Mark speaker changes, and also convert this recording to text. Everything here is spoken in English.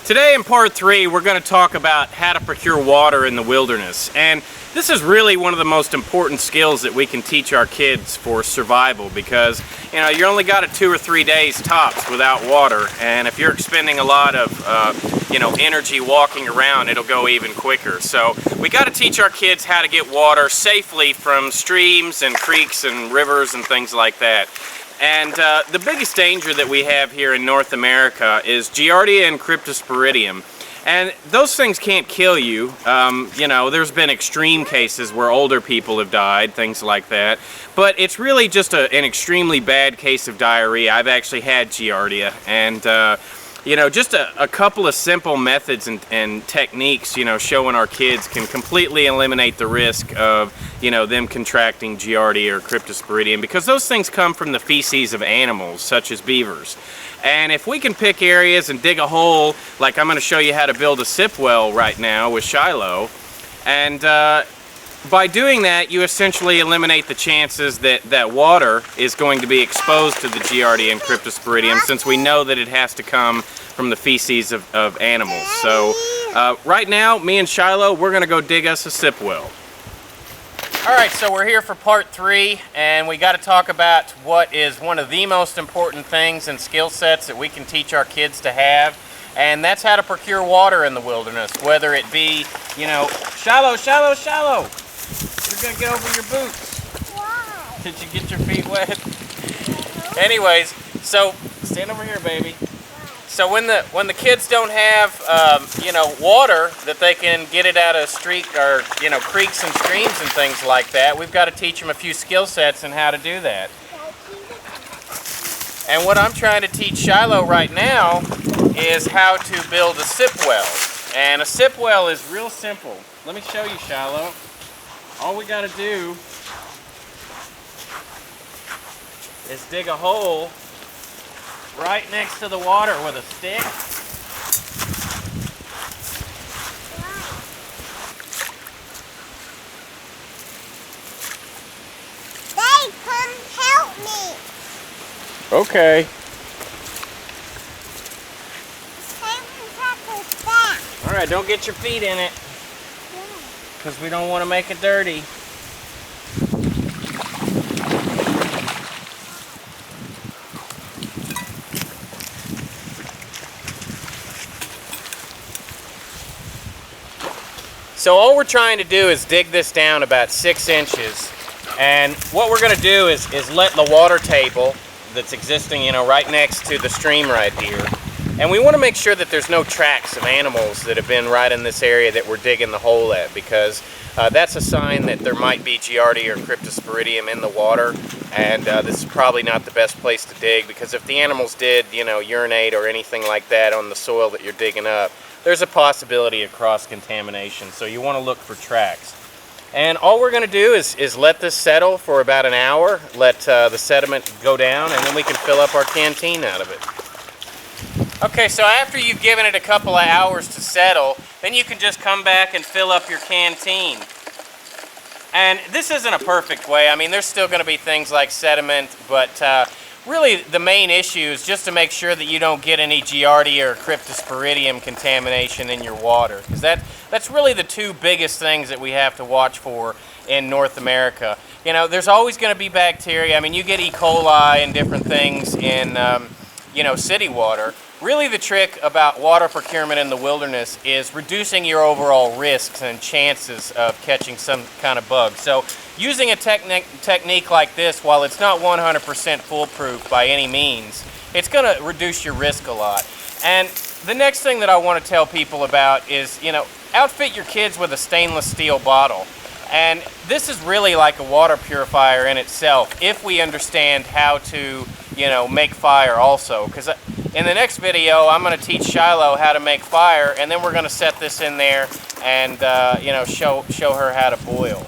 Speaker 1: Today in part 3 we're going to talk about how to procure water in the wilderness, and this is really one of the most important skills that we can teach our kids for survival, because you only got 2 or 3 days tops without water, and if you're expending a lot of energy walking around, it'll go even quicker. So we got to teach our kids how to get water safely from streams and creeks and rivers and things like that. And the biggest danger that we have here in North America is Giardia and Cryptosporidium. And those things can't kill you. There's been extreme cases where older people have died, things like that. But it's really just an extremely bad case of diarrhea. I've actually had Giardia. And just a couple of simple methods and techniques, showing our kids can completely eliminate the risk of, them contracting Giardia or Cryptosporidium, because those things come from the feces of animals, such as beavers. And if we can pick areas and dig a hole, like I'm going to show you how to build a sip well right now with Shiloh, and by doing that, you essentially eliminate the chances that water is going to be exposed to the Giardia and Cryptosporidium, since we know that it has to come from the feces of animals. So right now, me and Shiloh, we're going to go dig us a sip well. Alright, so we're here for part 3, and we got to talk about what is one of the most important things and skill sets that we can teach our kids to have, and that's how to procure water in the wilderness, whether it be, Shiloh, you're going to get over your boots. Why? Did you get your feet wet? Anyways, so stand over here, baby. So when the kids don't have water that they can get it out of creeks and streams and things like that, we've got to teach them a few skill sets and how to do that. And what I'm trying to teach Shiloh right now is how to build a sip well. And a sip well is real simple. Let me show you, Shiloh. All we got to do is dig a hole right next to the water with a stick.
Speaker 2: Dad, come help me.
Speaker 1: Okay. Alright, don't get your feet in it, because we don't want to make it dirty. So all we're trying to do is dig this down about 6 inches, and what we're going to do is let the water table that's existing, right next to the stream right here, and we want to make sure that there's no tracks of animals that have been right in this area that we're digging the hole at, because that's a sign that there might be Giardia or Cryptosporidium in the water, and this is probably not the best place to dig, because if the animals did, urinate or anything like that on the soil that you're digging up, there's a possibility of cross-contamination, so you want to look for tracks. And all we're going to do is let this settle for about an hour, let the sediment go down, and then we can fill up our canteen out of it. Okay, so after you've given it a couple of hours to settle, then you can just come back and fill up your canteen. And this isn't a perfect way. I mean, there's still going to be things like sediment, but really the main issue is just to make sure that you don't get any Giardia or Cryptosporidium contamination in your water, because that's really the two biggest things that we have to watch for in North America. There's always going to be bacteria. I mean, you get E. coli and different things in city water. Really the trick about water procurement in the wilderness is reducing your overall risks and chances of catching some kind of bug. So using a technique like this, while it's not 100% foolproof by any means, it's going to reduce your risk a lot. And the next thing that I want to tell people about is, outfit your kids with a stainless steel bottle. And this is really like a water purifier in itself, if we understand how to, make fire also. Because in the next video, I'm going to teach Shiloh how to make fire, and then we're going to set this in there and, show her how to boil.